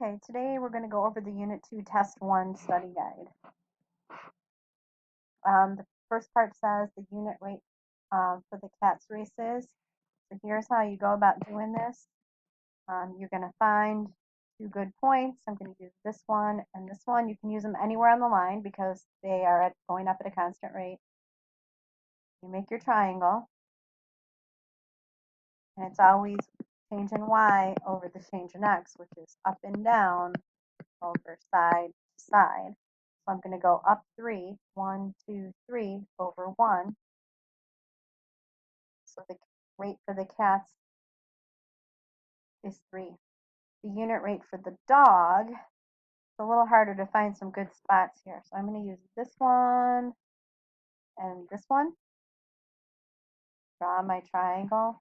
Okay, today we're going to go over the Unit 2 Test 1 study guide. The first part says the unit rate for the CATS races. So here's how you go about doing this. You're going to find 2 good points. I'm going to use this one and this one. You can use them anywhere on the line because they are going up at a constant rate. You make your triangle, and it's always change in y over the change in x, which is up and down over side to side. So I'm going to go up 3, 1, 2, 3 over 1. So the rate for the cats is 3. The unit rate for the dog, it's a little harder to find some good spots here. So I'm going to use this one and this one. Draw my triangle.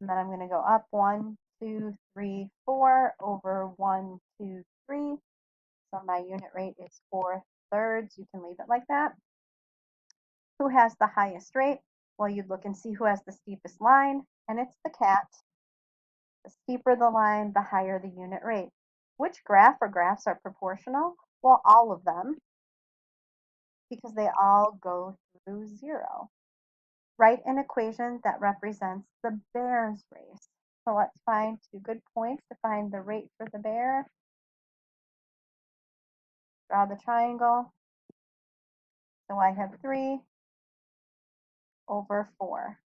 And then I'm going to go up 1, 2, 3, 4 over 1, 2, 3. So my unit rate is 4/3. You can leave it like that. Who has the highest rate? Well, you'd look and see who has the steepest line, and it's the cat. The steeper the line, the higher the unit rate. Which graph or graphs are proportional? Well, all of them, because they all go through 0. Write an equation that represents the bear's race. So let's find 2 good points to find the rate for the bear. Draw the triangle. So I have 3 over 4.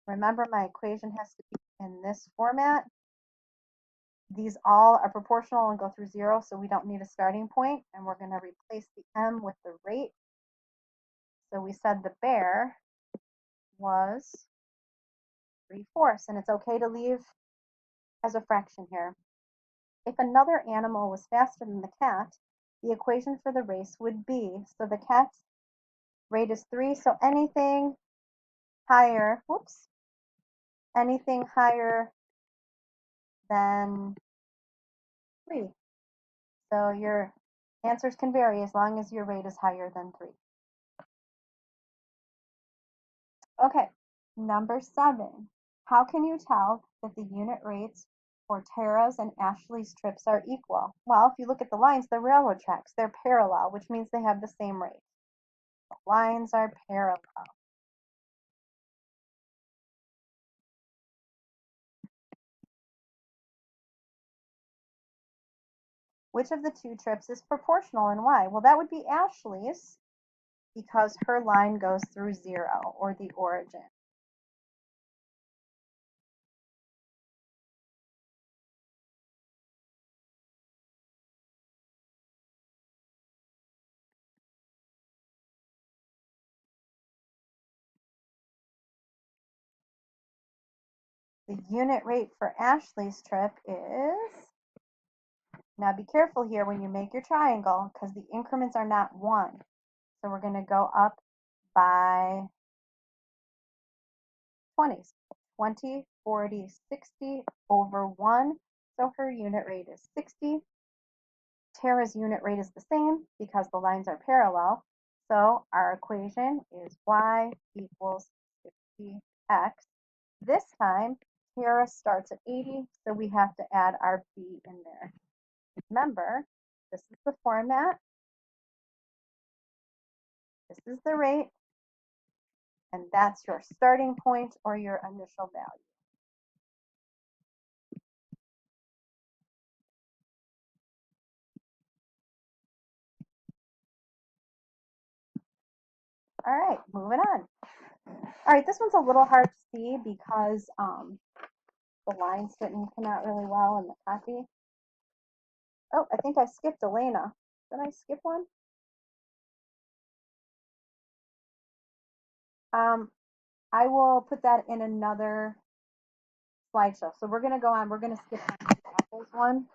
Remember, my equation has to be in this format. These all are proportional and go through 0, so we don't need a starting point. And we're going to replace the m with the rate. So we said the bear was 3/4, and it's okay to leave as a fraction here. If another animal was faster than the cat, the equation for the race would be, so the cat's rate is 3, so anything higher, anything higher than 3. So your answers can vary as long as your rate is higher than 3. Okay, number 7. How can you tell that the unit rates for Tara's and Ashley's trips are equal? Well, if you look at the lines, they're railroad tracks. They're parallel, which means they have the same rate. The lines are parallel. Which of the 2 trips is proportional and why? Well, that would be Ashley's because her line goes through 0, or the origin. The unit rate for Ashley's trip is, now be careful here when you make your triangle because the increments are not 1. So we're going to go up by 20s. 20, 40, 60 over 1. So her unit rate is 60. Tara's unit rate is the same because the lines are parallel. So our equation is y equals 60x. This time, Tara starts at 80, so we have to add our b in there. Remember, this is the format, this is the rate, and that's your starting point or your initial value. All right, moving on. All right, this one's a little hard to see because the lines didn't come out really well in the copy. Oh, I think I skipped Elena. Did I skip one? I will put that in another slideshow. So we're going to go on. We're going to skip the apples one.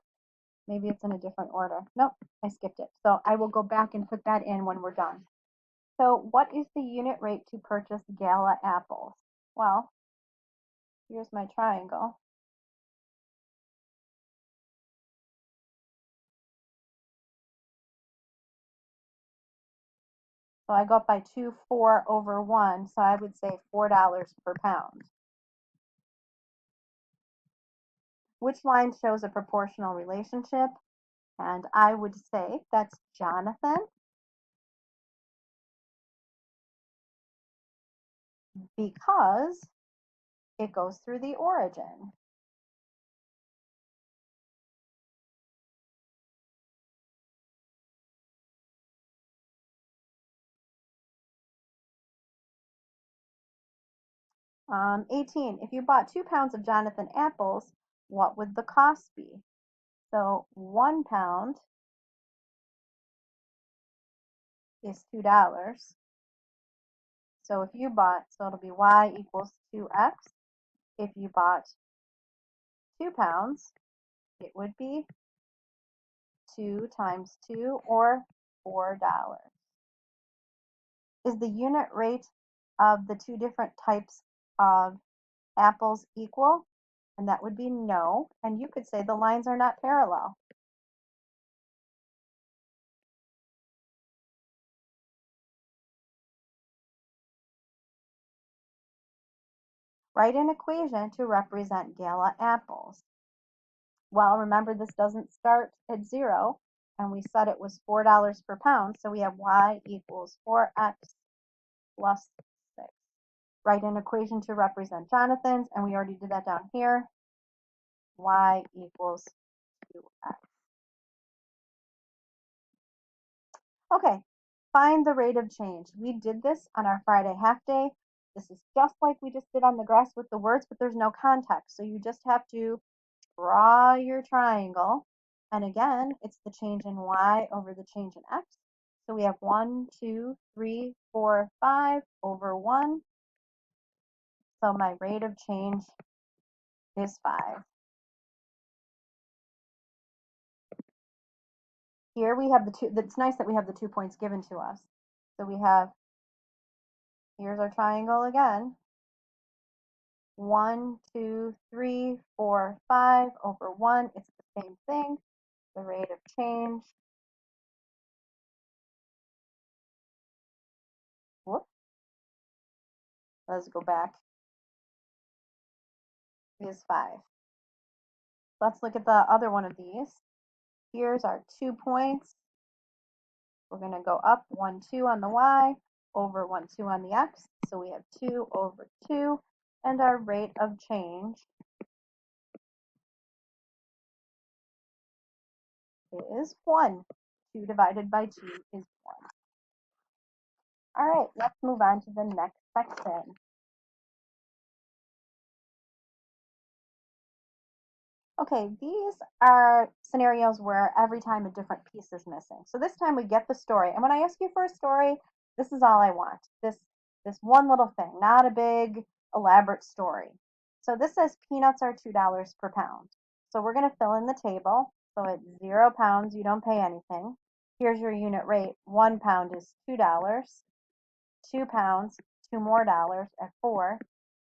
Maybe it's in a different order. Nope, I skipped it. So I will go back and put that in when we're done. So what is the unit rate to purchase Gala apples? Well, here's my triangle. So I go up by 2, 4 over 1. So I would say $4 per pound. Which line shows a proportional relationship? And I would say that's Jonathan, because it goes through the origin. 18, if you bought 2 pounds of Jonathan apples, what would the cost be? So 1 pound is $2. So if you bought, so it'll be y equals 2x. If you bought 2 pounds, it would be 2 times 2, or $4. Is the unit rate of the two different types of apples equal? And that would be no. And you could say the lines are not parallel. Write an equation to represent Gala apples. Well, remember, this doesn't start at 0, and we said it was $4 per pound, so we have y equals 4x plus 6. Write an equation to represent Jonathan's, and we already did that down here. Y equals 2x. Okay, find the rate of change. We did this on our Friday half day. This is just like we just did on the grass with the words, but there's no context. So you just have to draw your triangle. And again, it's the change in y over the change in x. So we have 1, 2, 3, 4, 5 over 1. So my rate of change is 5. Here we have the two. It's nice that we have the 2 points given to us. So we have, here's our triangle again. 1, 2, 3, 4, 5 over 1. It's the same thing. The rate of change. Whoop. Let's go back. Is 5. Let's look at the other one of these. Here's our 2 points. We're going to go up 1, 2 on the y, over 1, 2 on the x. So we have 2 over 2. And our rate of change is 1. 2 divided by 2 is 1. All right, let's move on to the next section. Okay, these are scenarios where every time a different piece is missing. So this time we get the story. And when I ask you for a story, this is all I want. This one little thing, not a big elaborate story. So this says peanuts are $2 per pound. So we're going to fill in the table. So at 0 pounds, you don't pay anything. Here's your unit rate. 1 pound is $2. 2 pounds, 2 more dollars at 4.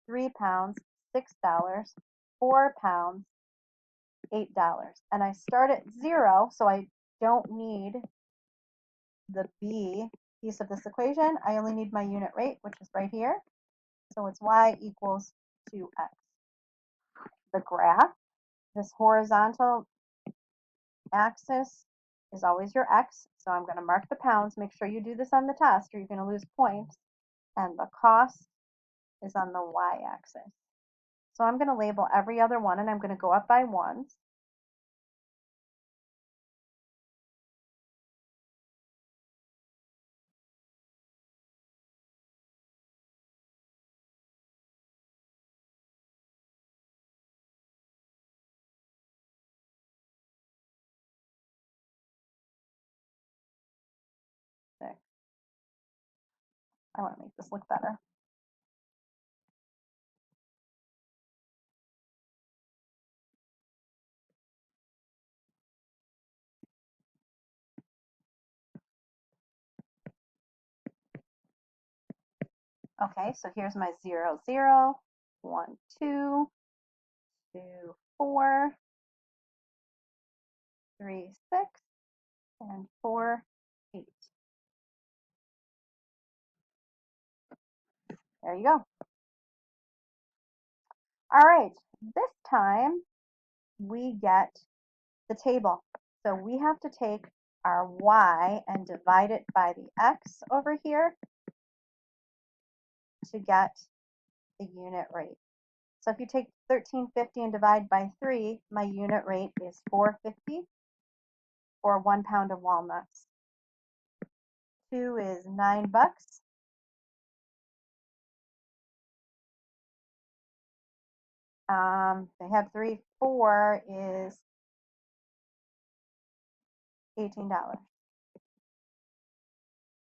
3 pounds, $6. 4 pounds, $8. And I start at 0, so I don't need the B piece of this equation. I only need my unit rate, which is right here. So it's y equals 2x. The graph, this horizontal axis is always your x. So I'm going to mark the pounds. Make sure you do this on the test or you're going to lose points. And the cost is on the y-axis. So I'm going to label every other one, and I'm going to go up by ones. Six. I want to make this look better. Okay, so here's my 0, 0, 1, 2, 2, 4, 3, 6, and 4, 8. There you go. All right, this time we get the table. So we have to take our y and divide it by the x over here to get the unit rate. So if you take 13.50 and divide by 3, my unit rate is 4.50 for 1 pound of walnuts. 2 is $9. They have 3. 4 is $18.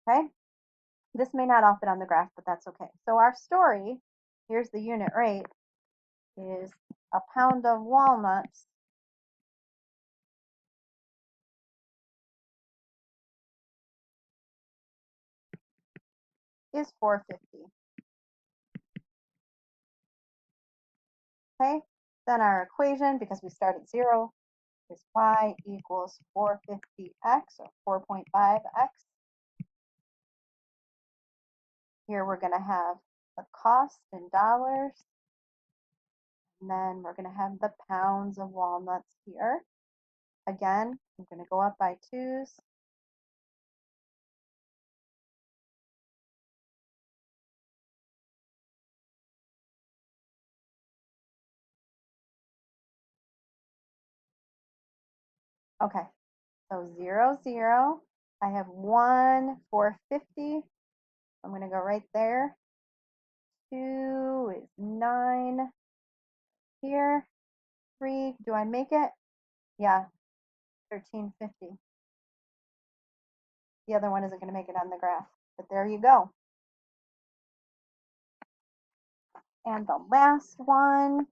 Okay? This may not all fit on the graph, but that's okay. So our story, here's the unit rate, is a pound of walnuts is 4.50. Okay? Then our equation, because we start at 0, is y equals 450x, or 4.5x. Here we're going to have the cost in dollars, and then we're going to have the pounds of walnuts here. Again, I'm going to go up by 2's. Okay, so 0, 0. I have 1, 450. I'm going to go right there. 2 is 9 here. 3, do I make it? Yeah, 13.50. The other one isn't going to make it on the graph, but there you go. And the last one,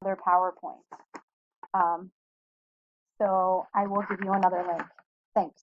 other PowerPoint. So I will give you another link. Thanks.